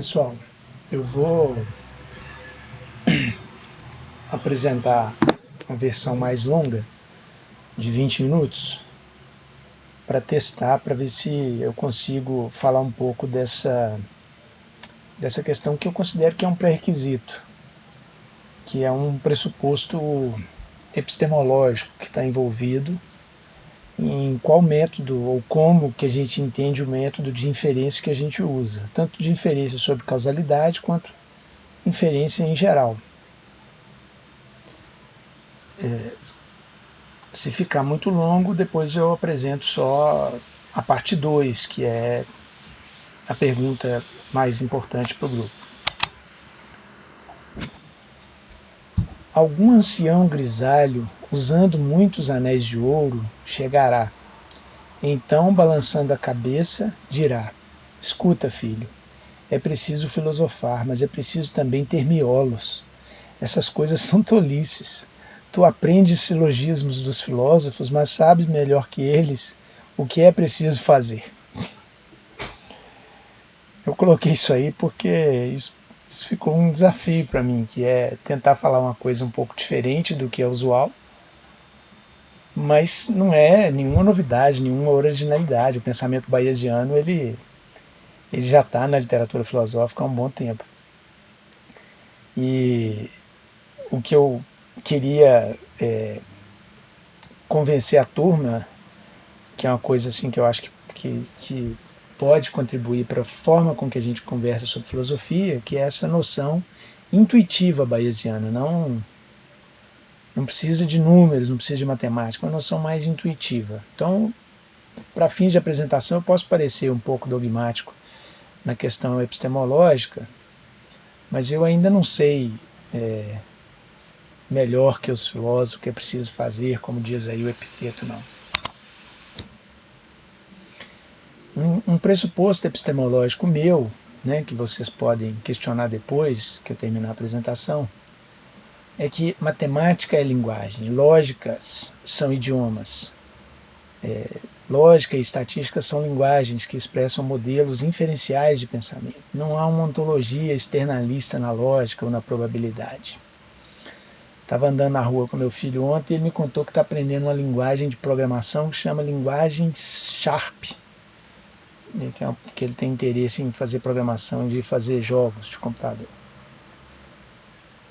Pessoal, eu vou apresentar uma versão mais longa, de 20 minutos, para testar, para ver se eu consigo falar um pouco dessa questão que eu considero que é um pré-requisito, que é um pressuposto epistemológico que está envolvido em qual método ou como que a gente entende o método de inferência que a gente usa, tanto de inferência sobre causalidade quanto inferência em geral. Se ficar muito longo, depois eu apresento só a parte 2, que é a pergunta mais importante para o grupo. Algum ancião grisalho, usando muitos anéis de ouro, chegará. Então, balançando a cabeça, dirá: escuta, filho, é preciso filosofar, mas é preciso também ter miolos. Essas coisas são tolices. Tu aprendes silogismos dos filósofos, mas sabes melhor que eles o que é preciso fazer. Eu coloquei isso aí porque isso ficou um desafio para mim, que é tentar falar uma coisa um pouco diferente do que é usual, mas não é nenhuma novidade, nenhuma originalidade. O pensamento bayesiano ele já está na literatura filosófica há um bom tempo. E o que eu queria convencer a turma, que é uma coisa assim que eu acho que pode contribuir para a forma com que a gente conversa sobre filosofia, que é essa noção intuitiva bayesiana. Não precisa de números, não precisa de matemática, uma noção mais intuitiva. Então, para fins de apresentação, eu posso parecer um pouco dogmático na questão epistemológica, mas eu ainda não sei melhor que os filósofos o que é preciso fazer, como diz aí o Epiteto, não. Um pressuposto epistemológico meu, né, que vocês podem questionar depois que eu terminar a apresentação, é que matemática é linguagem, lógicas são idiomas, lógica e estatística são linguagens que expressam modelos inferenciais de pensamento. Não há uma ontologia externalista na lógica ou na probabilidade. Estava andando na rua com meu filho ontem e ele me contou que está aprendendo uma linguagem de programação que chama linguagem Sharp, que ele tem interesse em fazer programação, de fazer jogos de computador.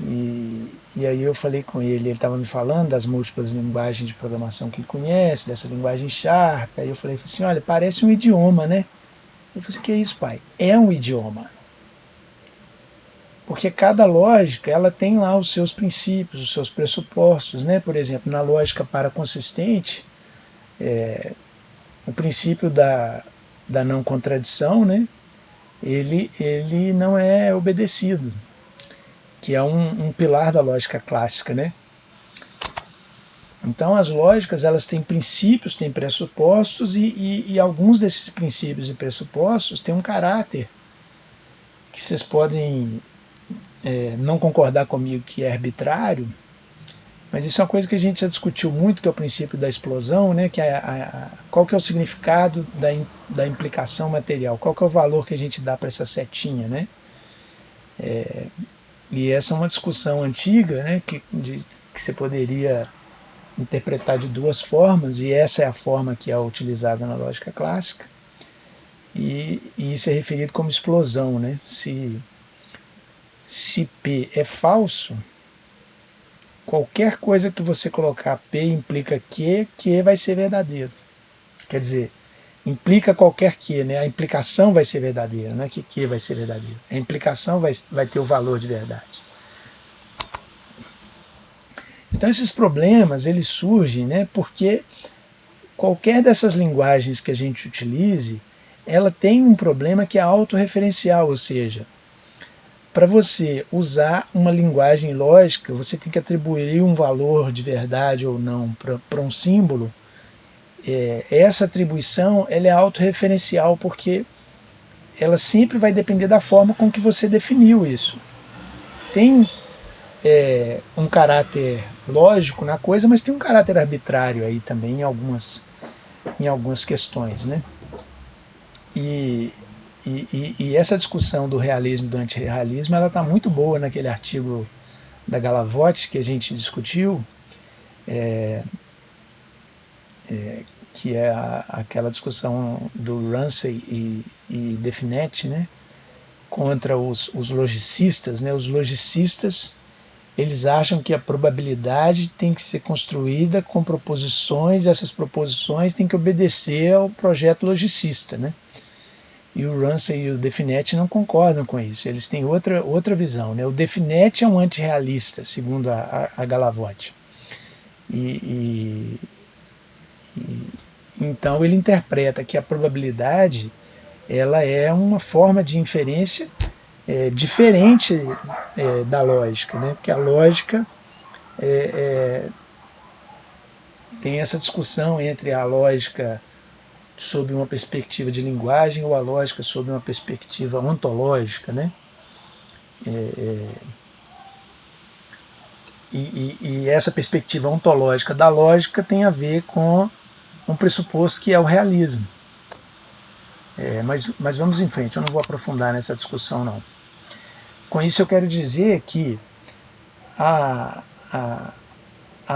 E aí eu falei com ele estava me falando das múltiplas linguagens de programação que ele conhece, dessa linguagem Sharp. Aí eu falei assim, olha, parece um idioma, né? Ele falou assim, que é isso, pai? É um idioma. Porque cada lógica ela tem lá os seus princípios, os seus pressupostos, né? Por exemplo, na lógica paraconsistente, o princípio da não contradição, né? Ele não é obedecido, que é um pilar da lógica clássica, né? Então as lógicas elas têm princípios, têm pressupostos e alguns desses princípios e pressupostos têm um caráter que vocês podem não concordar comigo que é arbitrário, mas isso é uma coisa que a gente já discutiu muito, que é o princípio da explosão, né? Que qual que é o significado da implicação material, qual que é o valor que a gente dá para essa setinha, né? E essa é uma discussão antiga, né? Que você poderia interpretar de duas formas, e essa é a forma que é utilizada na lógica clássica, e isso é referido como explosão, né? Se P é falso, qualquer coisa que você colocar P implica que vai ser verdadeiro. Quer dizer, implica qualquer que, né? A implicação vai ser verdadeira, não é que vai ser verdadeiro. A implicação vai ter o valor de verdade. Então esses problemas eles surgem, né? Porque qualquer dessas linguagens que a gente utilize, ela tem um problema que é autorreferencial, ou seja, para você usar uma linguagem lógica, você tem que atribuir um valor de verdade ou não para um símbolo. Essa atribuição ela é autorreferencial porque ela sempre vai depender da forma com que você definiu isso. Tem um caráter lógico na coisa, mas tem um caráter arbitrário aí também em algumas questões, né? E E essa discussão do realismo e do antirrealismo, ela está muito boa naquele artigo da Galavotti que a gente discutiu, que é aquela discussão do Ramsey e Definetti, né, contra os logicistas. Né? Os logicistas, eles acham que a probabilidade tem que ser construída com proposições, e essas proposições têm que obedecer ao projeto logicista. Né? E o Ramsey e o Definetti não concordam com isso, eles têm outra visão. Né? O Definetti é um antirrealista, segundo a Galavotti. Então ele interpreta que a probabilidade ela é uma forma de inferência diferente da lógica, né? Porque a lógica tem essa discussão entre a lógica sob uma perspectiva de linguagem ou a lógica sob uma perspectiva ontológica, né? E essa perspectiva ontológica da lógica tem a ver com um pressuposto que é o realismo. Mas vamos em frente, eu não vou aprofundar nessa discussão não. Com isso eu quero dizer que a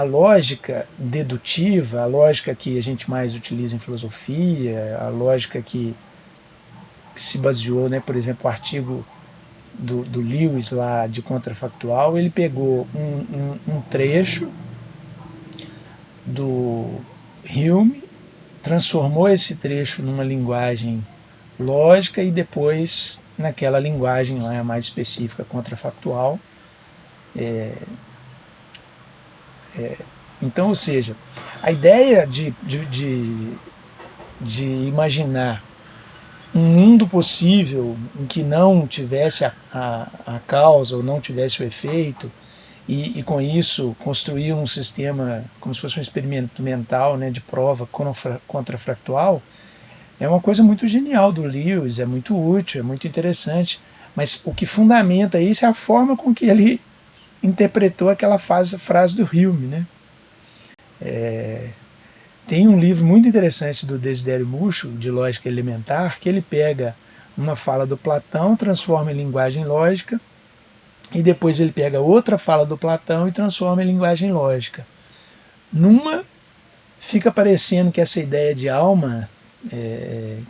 lógica dedutiva, a lógica que a gente mais utiliza em filosofia, a lógica que se baseou, né, por exemplo, o artigo do Lewis lá de contrafactual, ele pegou um trecho do Hume, transformou esse trecho numa linguagem lógica e depois naquela linguagem lá mais específica, contrafactual. Então, ou seja, a ideia de imaginar um mundo possível em que não tivesse a causa ou não tivesse o efeito e com isso construir um sistema como se fosse um experimento mental, né, de prova contrafactual, é uma coisa muito genial do Lewis, é muito útil, é muito interessante, mas o que fundamenta isso é a forma com que ele interpretou aquela frase do Hume. Né? Tem um livro muito interessante do Desidério Muxo, de lógica elementar, que ele pega uma fala do Platão, transforma em linguagem lógica, e depois ele pega outra fala do Platão e transforma em linguagem lógica. Numa, fica parecendo que essa ideia de alma,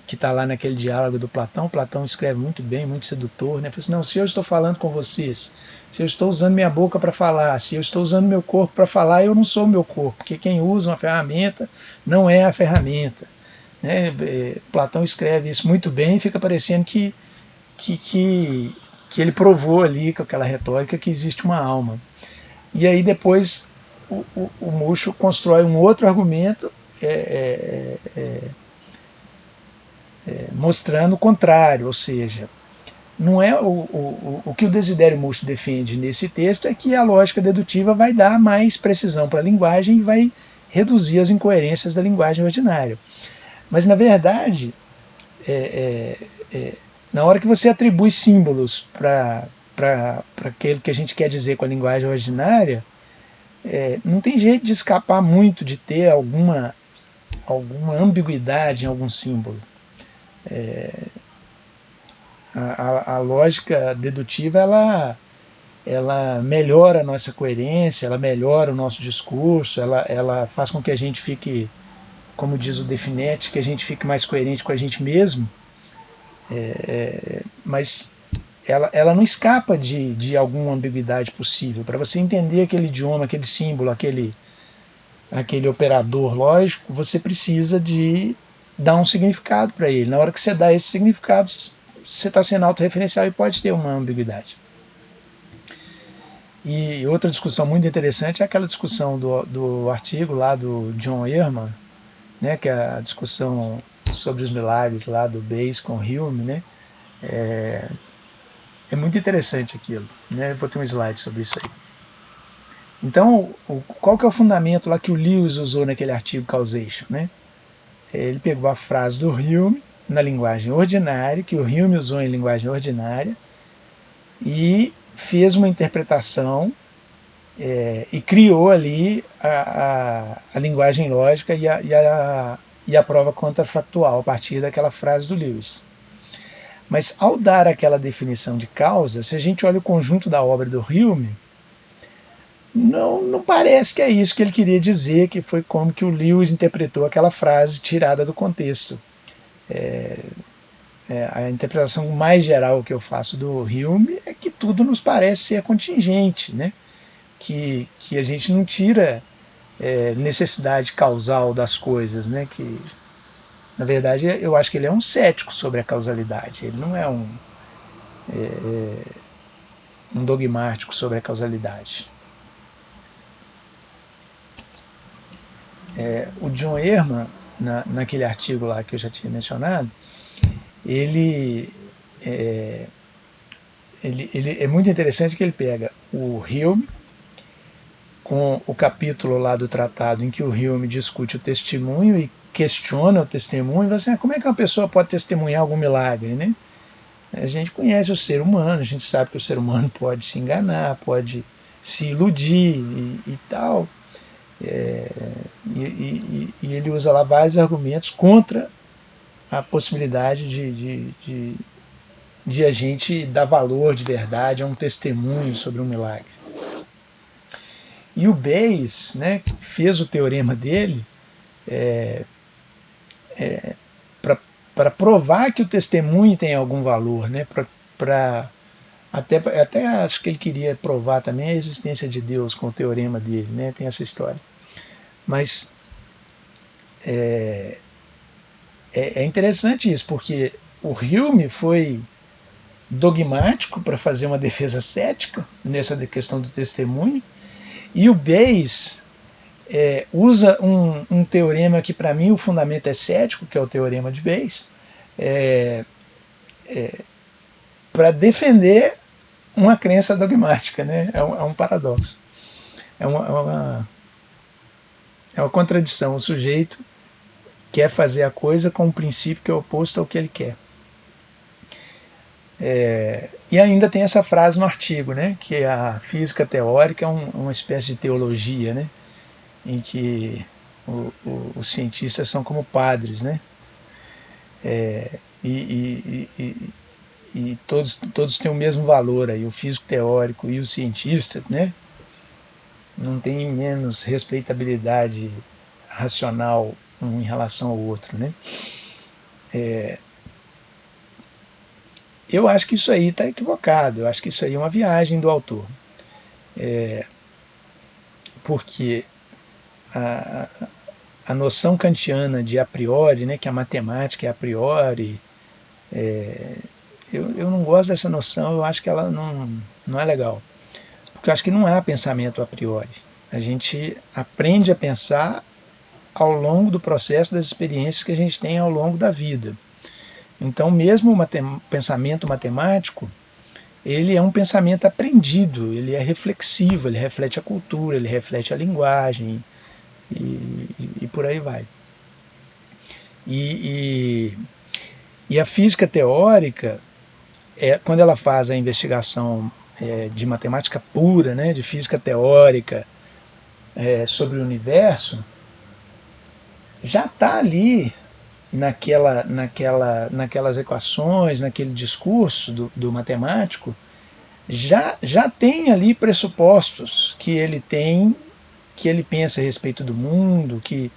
que está lá naquele diálogo do Platão escreve muito bem, muito sedutor, né? Fala assim, não, se eu estou falando com vocês, se eu estou usando minha boca para falar, se eu estou usando meu corpo para falar, eu não sou o meu corpo, porque quem usa uma ferramenta não é a ferramenta. Né? Platão escreve isso muito bem e fica parecendo que ele provou ali com aquela retórica que existe uma alma. E aí depois o Muxo constrói um outro argumento mostrando o contrário, ou seja, não é o que o Desidério Muxo defende nesse texto é que a lógica dedutiva vai dar mais precisão para a linguagem e vai reduzir as incoerências da linguagem ordinária. Mas, na verdade, na hora que você atribui símbolos para aquilo que a gente quer dizer com a linguagem ordinária, não tem jeito de escapar muito de ter alguma ambiguidade em algum símbolo. A lógica dedutiva ela melhora a nossa coerência, ela melhora o nosso discurso, ela faz com que a gente fique, como diz o Definetti, que a gente fique mais coerente com a gente mesmo, mas ela não escapa de alguma ambiguidade possível. Para você entender aquele idioma, aquele símbolo, aquele operador lógico, você precisa de dar um significado para ele. Na hora que você dá esse significado, você está sendo autorreferencial e pode ter uma ambiguidade. E outra discussão muito interessante é aquela discussão do artigo lá do John Ehrman, né, que é a discussão sobre os milagres lá do Bayes com Hume, né? É muito interessante aquilo, né? Eu vou ter um slide sobre isso aí. Então, qual que é o fundamento lá que o Lewis usou naquele artigo Causation, né? Ele pegou a frase do Hume na linguagem ordinária, que o Hume usou em linguagem ordinária, e fez uma interpretação e criou ali a linguagem lógica e a prova contrafactual a partir daquela frase do Lewis. Mas ao dar aquela definição de causa, se a gente olha o conjunto da obra do Hume, não parece que é isso que ele queria dizer, que foi como que o Lewis interpretou aquela frase tirada do contexto. A interpretação mais geral que eu faço do Hume é que tudo nos parece ser contingente, né? Que a gente não tira necessidade causal das coisas, né? Que, na verdade, eu acho que ele é um cético sobre a causalidade, ele não é um dogmático sobre a causalidade. O John Ehrman, naquele artigo lá que eu já tinha mencionado, ele é muito interessante que ele pega o Hume, com o capítulo lá do tratado em que o Hume discute o testemunho e questiona o testemunho, e fala assim, como é que uma pessoa pode testemunhar algum milagre, né? A gente conhece o ser humano, a gente sabe que o ser humano pode se enganar, pode se iludir e tal. E ele usa lá vários argumentos contra a possibilidade de a gente dar valor de verdade a um testemunho sobre um milagre. E o Bayes, né, fez o teorema dele para provar que o testemunho tem algum valor, né, até acho que ele queria provar também a existência de Deus com o teorema dele, né, tem essa história. Mas é interessante isso, porque o Hume foi dogmático para fazer uma defesa cética nessa questão do testemunho, e o Bayes usa um teorema que para mim o fundamento é cético, que é o teorema de Bayes, para defender uma crença dogmática, né? É um paradoxo, é uma contradição. O sujeito quer fazer a coisa com um princípio que é oposto ao que ele quer. E ainda tem essa frase no artigo, né, que a física teórica é uma espécie de teologia, né, em que os cientistas são como padres, né, e todos têm o mesmo valor, aí, o físico teórico e o cientista, né, não tem menos respeitabilidade racional um em relação ao outro, né. Eu acho que isso aí está equivocado, eu acho que isso aí é uma viagem do autor, porque a noção kantiana de a priori, né, que a matemática é a priori, eu não gosto dessa noção, eu acho que ela não é legal. Porque eu acho que não há pensamento a priori. A gente aprende a pensar ao longo do processo das experiências que a gente tem ao longo da vida. Então, mesmo o pensamento matemático, ele é um pensamento aprendido, ele é reflexivo, ele reflete a cultura, ele reflete a linguagem e por aí vai. E a física teórica, quando ela faz a investigação de matemática pura, né, de física teórica sobre o universo, já está ali naquelas equações, naquele discurso do matemático, já tem ali pressupostos que ele tem, que ele pensa a respeito do mundo, que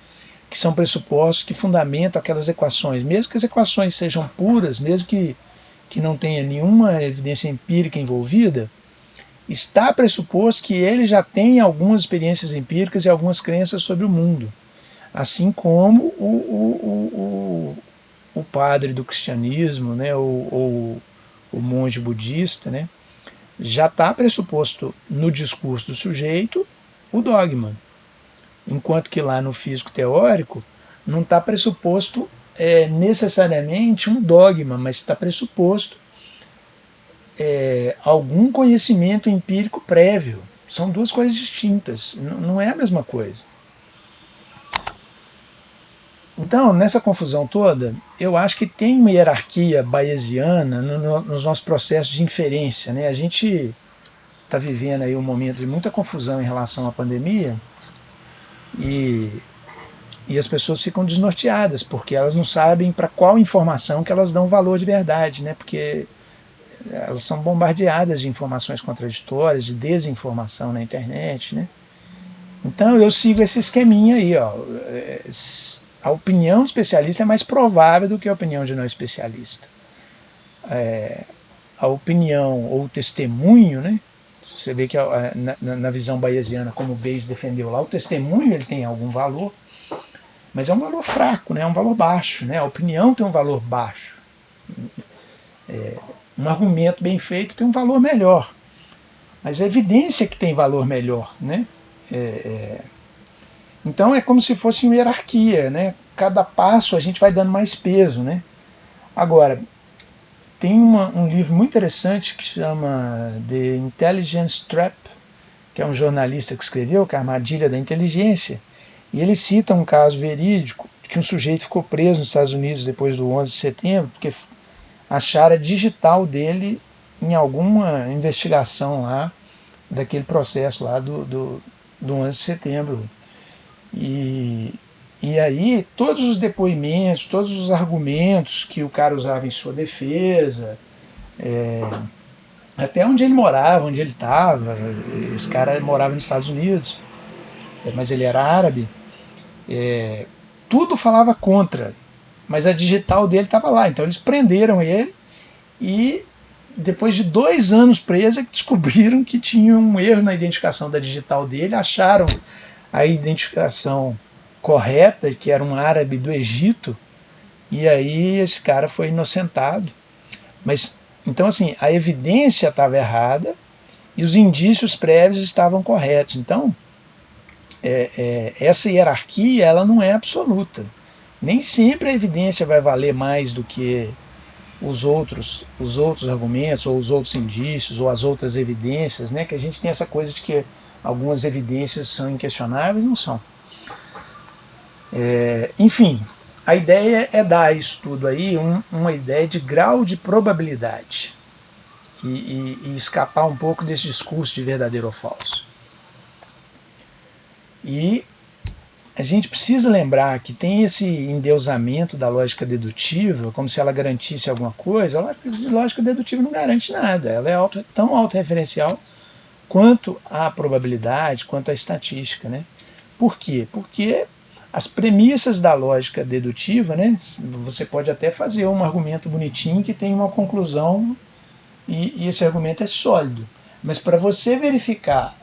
são pressupostos que fundamentam aquelas equações, mesmo que as equações sejam puras, mesmo que não tenha nenhuma evidência empírica envolvida, está pressuposto que ele já tem algumas experiências empíricas e algumas crenças sobre o mundo. Assim como o padre do cristianismo, né, ou o monge budista, né, já está pressuposto no discurso do sujeito o dogma. Enquanto que lá no físico teórico não está pressuposto necessariamente um dogma, mas está pressuposto algum conhecimento empírico prévio. São duas coisas distintas, não é a mesma coisa. Então, nessa confusão toda, eu acho que tem uma hierarquia bayesiana nos nossos processos de inferência, né? A gente está vivendo aí um momento de muita confusão em relação à pandemia, e E as pessoas ficam desnorteadas, porque elas não sabem para qual informação que elas dão valor de verdade, né? Porque elas são bombardeadas de informações contraditórias, de desinformação na internet, né? Então eu sigo esse esqueminha aí, ó. A opinião de especialista é mais provável do que a opinião de não especialista. A opinião ou o testemunho, né? Você vê que na visão bayesiana, como o Bayes defendeu lá, o testemunho ele tem algum valor, mas é um valor fraco, né? É um valor baixo, né? A opinião tem um valor baixo. Um argumento bem feito tem um valor melhor, mas a evidência que tem valor melhor, né? Então é como se fosse uma hierarquia, né? Cada passo a gente vai dando mais peso, né? Agora, tem um livro muito interessante que chama The Intelligence Trap, que é um jornalista que escreveu, que é a Armadilha da Inteligência, e ele cita um caso verídico de que um sujeito ficou preso nos Estados Unidos depois do 11 de setembro, porque acharam a digital dele em alguma investigação lá, daquele processo lá do 11 de setembro. E aí, todos os depoimentos, todos os argumentos que o cara usava em sua defesa, até onde ele morava, onde ele estava, esse cara morava nos Estados Unidos, mas ele era árabe, tudo falava contra, mas a digital dele estava lá. Então eles prenderam ele e depois de 2 anos preso descobriram que tinha um erro na identificação da digital dele, acharam a identificação correta, que era um árabe do Egito, e aí esse cara foi inocentado. Mas então assim, a evidência estava errada e os indícios prévios estavam corretos. Então essa hierarquia ela não é absoluta. Nem sempre a evidência vai valer mais do que os outros argumentos, ou os outros indícios, ou as outras evidências, né? Que a gente tem essa coisa de que algumas evidências são inquestionáveis, não são. Enfim, a ideia é dar a isso tudo aí uma ideia de grau de probabilidade e escapar um pouco desse discurso de verdadeiro ou falso. E a gente precisa lembrar que tem esse endeusamento da lógica dedutiva, como se ela garantisse alguma coisa. A lógica dedutiva não garante nada, ela é tão autorreferencial quanto a probabilidade, quanto a estatística, né? Por quê? Porque as premissas da lógica dedutiva, né, você pode até fazer um argumento bonitinho que tem uma conclusão e esse argumento é sólido, mas para você verificar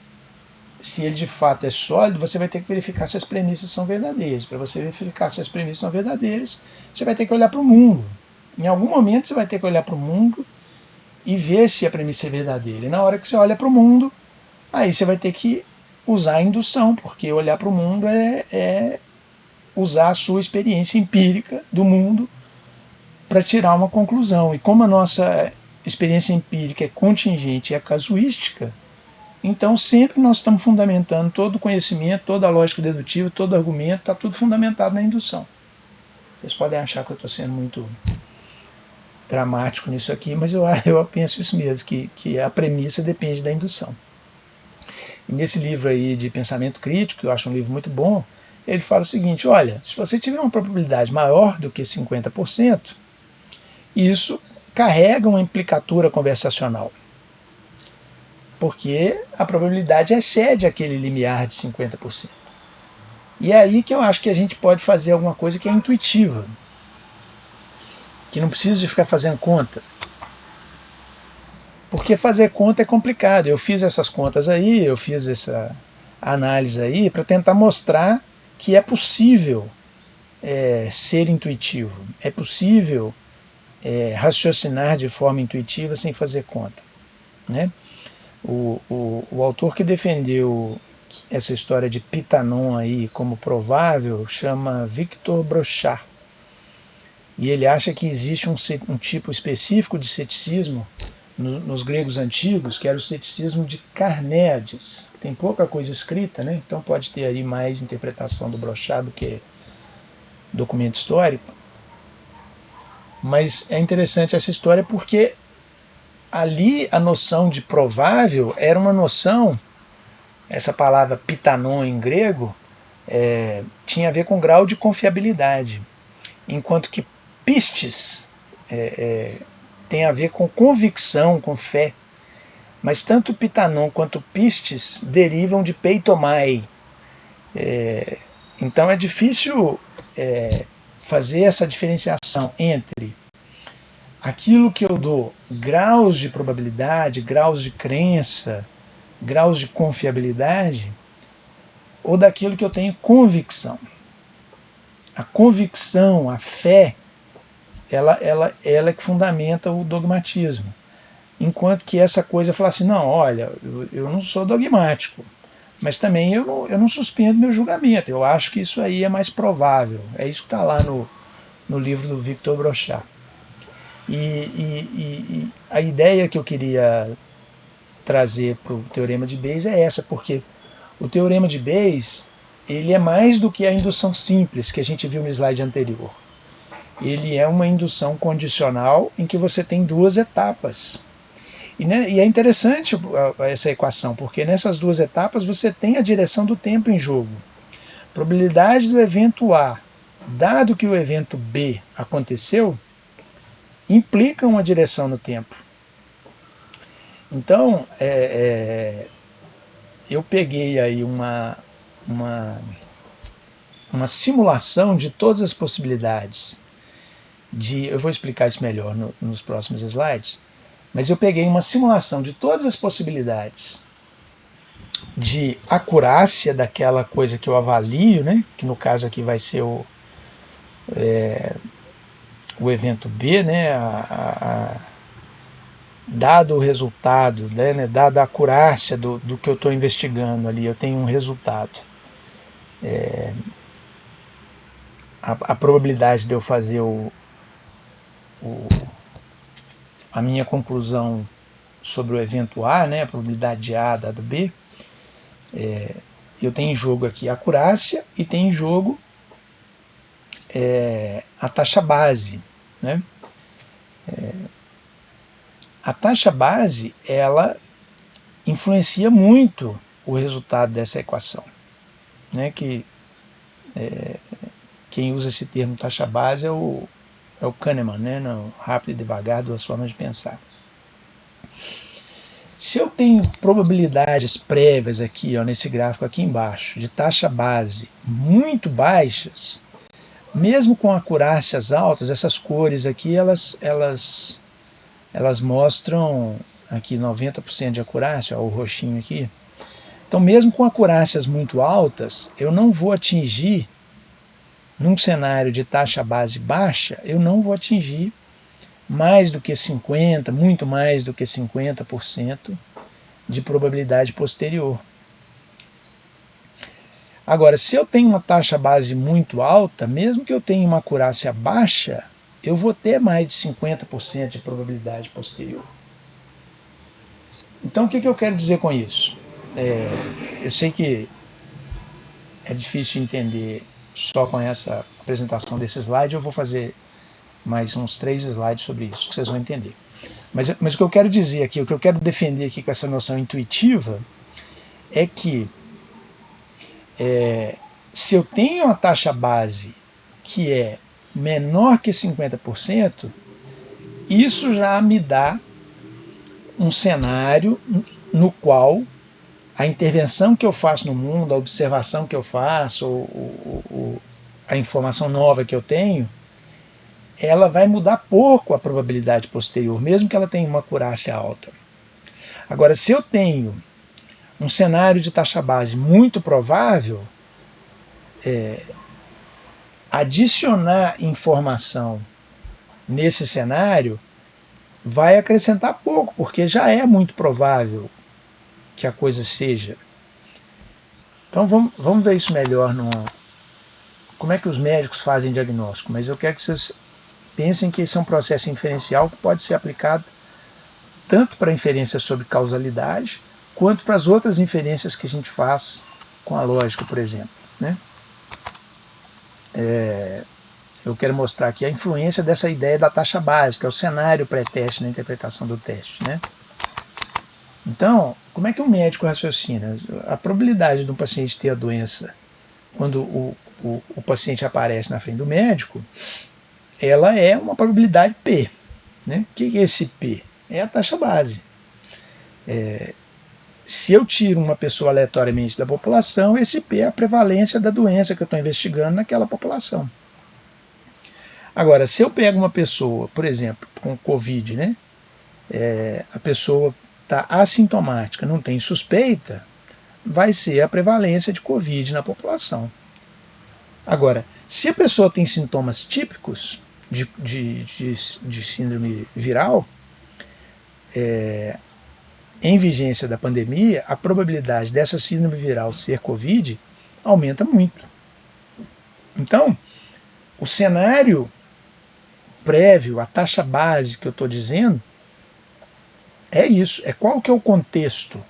se ele de fato é sólido, você vai ter que verificar se as premissas são verdadeiras. Para você verificar se as premissas são verdadeiras, você vai ter que olhar para o mundo. Em algum momento você vai ter que olhar para o mundo e ver se a premissa é verdadeira. E na hora que você olha para o mundo, aí você vai ter que usar a indução, porque olhar para o mundo é usar a sua experiência empírica do mundo para tirar uma conclusão. E como a nossa experiência empírica é contingente e é casuística, então sempre nós estamos fundamentando todo o conhecimento, toda a lógica dedutiva, todo o argumento, está tudo fundamentado na indução. Vocês podem achar que eu estou sendo muito dramático nisso aqui, mas eu penso isso mesmo, que a premissa depende da indução. E nesse livro aí de pensamento crítico, que eu acho um livro muito bom, ele fala o seguinte: olha, se você tiver uma probabilidade maior do que 50%, isso carrega uma implicatura conversacional, porque a probabilidade excede aquele limiar de 50%. E é aí que eu acho que a gente pode fazer alguma coisa que é intuitiva, que não precisa de ficar fazendo conta. Porque fazer conta é complicado. Eu fiz essas contas aí, eu fiz essa análise aí para tentar mostrar que é possível ser intuitivo, é possível raciocinar de forma intuitiva sem fazer conta, né? O autor que defendeu essa história de Pitanon aí como provável chama Victor Brochard. E ele acha que existe um tipo específico de ceticismo nos gregos antigos, que era o ceticismo de Carnéades. Tem pouca coisa escrita, né? Então pode ter aí mais interpretação do Brochard do que documento histórico. Mas é interessante essa história porque ali a noção de provável era uma noção, essa palavra pitanon em grego, tinha a ver com grau de confiabilidade, enquanto que pistes tem a ver com convicção, com fé. Mas tanto Pitanon quanto pistes derivam de peitomai. Então é difícil fazer essa diferenciação entre aquilo que eu dou graus de probabilidade, graus de crença, graus de confiabilidade, ou daquilo que eu tenho convicção. A convicção, a fé, ela é que fundamenta o dogmatismo. Enquanto que essa coisa fala assim, não, olha, eu não sou dogmático, mas também eu não suspendo meu julgamento, eu acho que isso aí é mais provável. É isso que está lá no livro do Victor Brochard. E a ideia que eu queria trazer para o Teorema de Bayes é essa, porque o Teorema de Bayes ele é mais do que a indução simples que a gente viu no slide anterior. Ele é uma indução condicional em que você tem duas etapas. E é interessante essa equação, porque nessas duas etapas você tem a direção do tempo em jogo. Probabilidade do evento A, dado que o evento B aconteceu, implica uma direção no tempo. Então, eu peguei aí uma simulação de todas as possibilidades. Eu vou explicar isso melhor nos próximos slides, mas eu peguei uma simulação de todas as possibilidades de acurácia daquela coisa que eu avalio, né? Que no caso aqui vai ser o evento B, né? Dado o resultado, né? Dada a acurácia do que eu estou investigando ali, eu tenho um resultado. A probabilidade de eu fazer a minha conclusão sobre o evento A, né? A probabilidade de A dado B, eu tenho em jogo aqui a acurácia e tem em jogo a taxa base, né? A taxa base, ela influencia muito o resultado dessa equação, né? Quem usa esse termo taxa base é o Kahneman, né? No Rápido e Devagar, Duas Formas de Pensar. Se eu tenho probabilidades prévias aqui, ó, nesse gráfico aqui embaixo, de taxa base muito baixas, mesmo com acurácias altas, essas cores aqui, elas mostram aqui 90% de acurácia, ó, o roxinho aqui. Então, mesmo com acurácias muito altas, eu não vou atingir, num cenário de taxa base baixa, eu não vou atingir mais do que 50%, muito mais do que 50% de probabilidade posterior. Agora, se eu tenho uma taxa base muito alta, mesmo que eu tenha uma acurácia baixa, eu vou ter mais de 50% de probabilidade posterior. Então, o que eu quero dizer com isso? Eu sei que é difícil entender só com essa apresentação desse slide, eu vou fazer mais uns 3 slides sobre isso, que vocês vão entender. Mas o que eu quero dizer aqui, o que eu quero defender aqui com essa noção intuitiva, é que se eu tenho uma taxa base que é menor que 50%, isso já me dá um cenário no qual a intervenção que eu faço no mundo, a observação que eu faço, a informação nova que eu tenho, ela vai mudar pouco a probabilidade posterior, mesmo que ela tenha uma acurácia alta. Agora, se eu tenho um cenário de taxa base muito provável, adicionar informação nesse cenário vai acrescentar pouco, porque já é muito provável que a coisa seja. Então vamos ver isso melhor como é que os médicos fazem diagnóstico, mas eu quero que vocês pensem que esse é um processo inferencial que pode ser aplicado tanto para inferência sobre causalidade, quanto para as outras inferências que a gente faz com a lógica, por exemplo, né? Eu quero mostrar aqui a influência dessa ideia da taxa básica, é o cenário pré-teste na interpretação do teste, né? Então, como é que um médico raciocina? A probabilidade de um paciente ter a doença quando o paciente aparece na frente do médico, ela é uma probabilidade P. Né? O que é esse P? É a taxa base. Se eu tiro uma pessoa aleatoriamente da população, esse P é a prevalência da doença que eu estou investigando naquela população. Agora, se eu pego uma pessoa, por exemplo, com Covid, né? A pessoa está assintomática, não tem suspeita, vai ser a prevalência de Covid na população. Agora, se a pessoa tem sintomas típicos de síndrome viral, em vigência da pandemia, a probabilidade dessa síndrome viral ser Covid aumenta muito. Então, o cenário prévio, a taxa base que eu estou dizendo, é isso. É qual que é o contexto,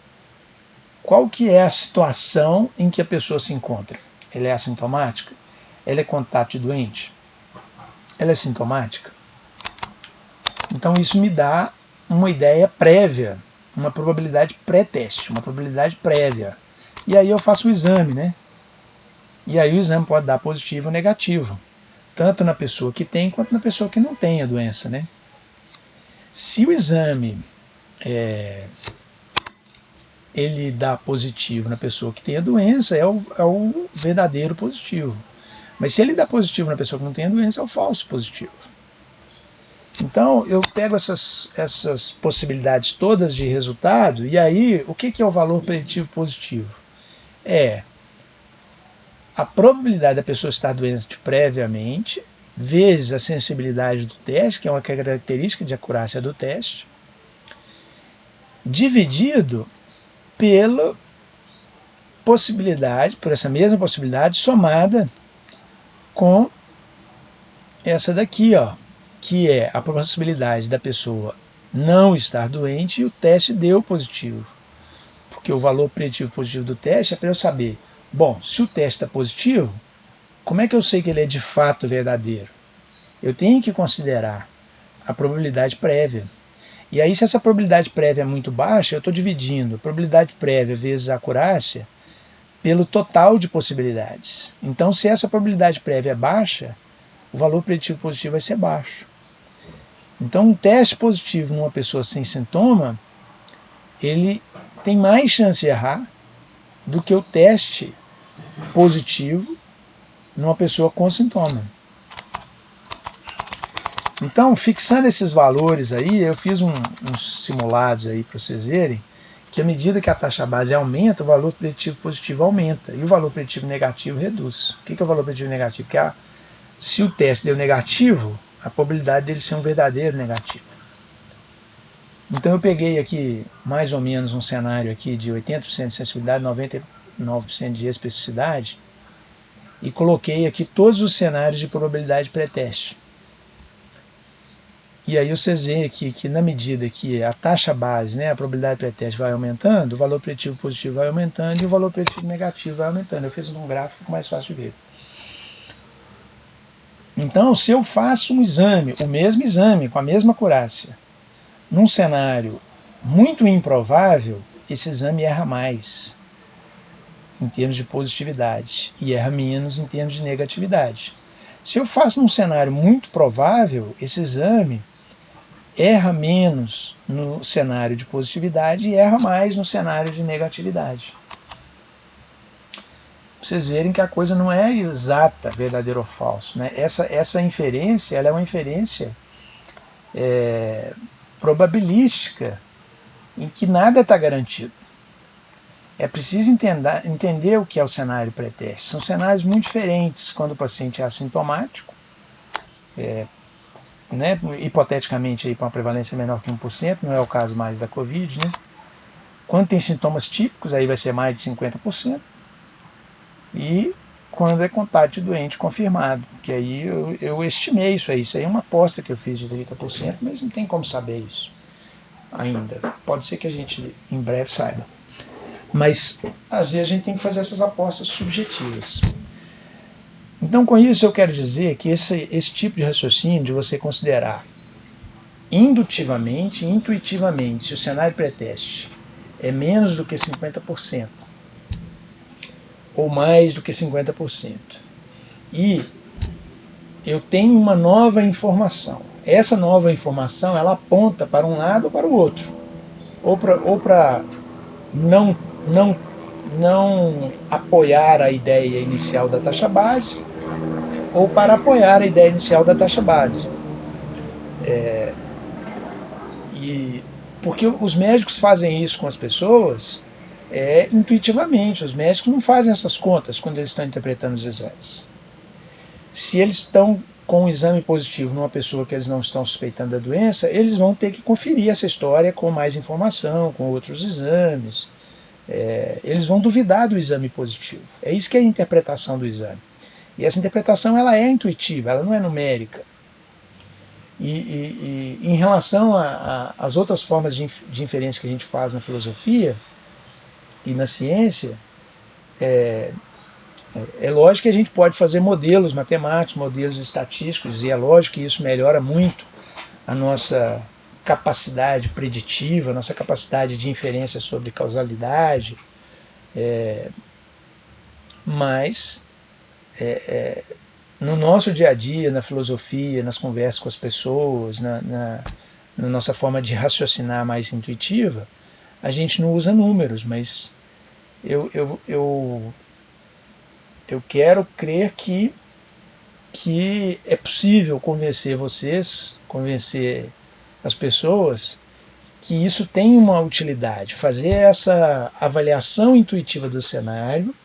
qual que é a situação em que a pessoa se encontra. Ela é assintomática? Ela é contato de doente? Ela é sintomática? Então isso me dá uma ideia prévia, uma probabilidade pré-teste, uma probabilidade prévia. E aí eu faço o exame, né? E aí o exame pode dar positivo ou negativo, tanto na pessoa que tem quanto na pessoa que não tem a doença, né? Se o exame ele dá positivo na pessoa que tem a doença, é o verdadeiro positivo. Mas se ele dá positivo na pessoa que não tem a doença, é o falso positivo. Então eu pego essas possibilidades todas de resultado, e aí o que é o valor preditivo positivo? É a probabilidade da pessoa estar doente previamente, vezes a sensibilidade do teste, que é uma característica de acurácia do teste, dividido pela possibilidade, por essa mesma possibilidade, somada com essa daqui, ó, que é a possibilidade da pessoa não estar doente e o teste deu positivo. Porque o valor preditivo positivo do teste é para eu saber, bom, se o teste está positivo, como é que eu sei que ele é de fato verdadeiro? Eu tenho que considerar a probabilidade prévia. E aí, se essa probabilidade prévia é muito baixa, eu estou dividindo a probabilidade prévia vezes a acurácia pelo total de possibilidades. Então, se essa probabilidade prévia é baixa, o valor preditivo positivo vai ser baixo. Então, um teste positivo numa pessoa sem sintoma, ele tem mais chance de errar do que o teste positivo numa pessoa com sintoma. Então, fixando esses valores aí, eu fiz uns simulados aí para vocês verem que à medida que a taxa base aumenta, o valor preditivo positivo aumenta e o valor preditivo negativo reduz. O que é o valor preditivo negativo? Que se o teste deu negativo, a probabilidade dele ser um verdadeiro negativo. Então eu peguei aqui mais ou menos um cenário aqui de 80% de sensibilidade, 99% de especificidade e coloquei aqui todos os cenários de probabilidade pré-teste. E aí vocês veem aqui que na medida que a taxa base, né, a probabilidade pré-teste vai aumentando, o valor preditivo positivo vai aumentando e o valor preditivo negativo vai aumentando. Eu fiz um gráfico mais fácil de ver. Então, se eu faço um exame, o mesmo exame, com a mesma acurácia, num cenário muito improvável, esse exame erra mais em termos de positividade e erra menos em termos de negatividade. Se eu faço num cenário muito provável, esse exame erra menos no cenário de positividade e erra mais no cenário de negatividade. Pra vocês verem que a coisa não é exata, verdadeiro ou falso. Né? Essa inferência ela é uma inferência probabilística, em que nada está garantido. É preciso entender o que é o cenário pré-teste. São cenários muito diferentes quando o paciente é assintomático, né, hipoteticamente aí, com uma prevalência menor que 1%, não é o caso mais da Covid. Né? Quando tem sintomas típicos, aí vai ser mais de 50%. E quando é contato de doente confirmado, que aí eu estimei isso aí é uma aposta que eu fiz de 30%, mas não tem como saber isso ainda. Pode ser que a gente em breve saiba. Mas às vezes a gente tem que fazer essas apostas subjetivas. Então com isso eu quero dizer que esse tipo de raciocínio, de você considerar indutivamente, intuitivamente, se o cenário pré-teste é menos do que 50%, ou mais do que 50%. E eu tenho uma nova informação. Essa nova informação ela aponta para um lado ou para o outro. Ou para não, não, não apoiar a ideia inicial da taxa base, ou para apoiar a ideia inicial da taxa base. E porque os médicos fazem isso com as pessoas intuitivamente. Os médicos não fazem essas contas quando eles estão interpretando os exames. Se eles estão com um exame positivo numa pessoa que eles não estão suspeitando da doença, eles vão ter que conferir essa história com mais informação, com outros exames. Eles vão duvidar do exame positivo. É isso que é a interpretação do exame. E essa interpretação ela é intuitiva, ela não é numérica. E em relação às outras formas de inferência que a gente faz na filosofia e na ciência, é lógico que a gente pode fazer modelos matemáticos, modelos estatísticos, e é lógico que isso melhora muito a nossa capacidade preditiva, a nossa capacidade de inferência sobre causalidade, mas no nosso dia a dia, na filosofia, nas conversas com as pessoas, na nossa forma de raciocinar mais intuitiva, a gente não usa números, mas eu quero crer que é possível convencer vocês, convencer as pessoas que isso tem uma utilidade, fazer essa avaliação intuitiva do cenário,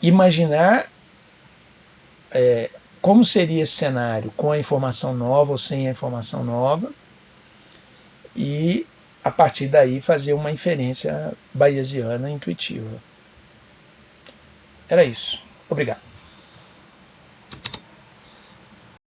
imaginar como seria esse cenário com a informação nova ou sem a informação nova, e a partir daí fazer uma inferência bayesiana intuitiva. Era isso. Obrigado.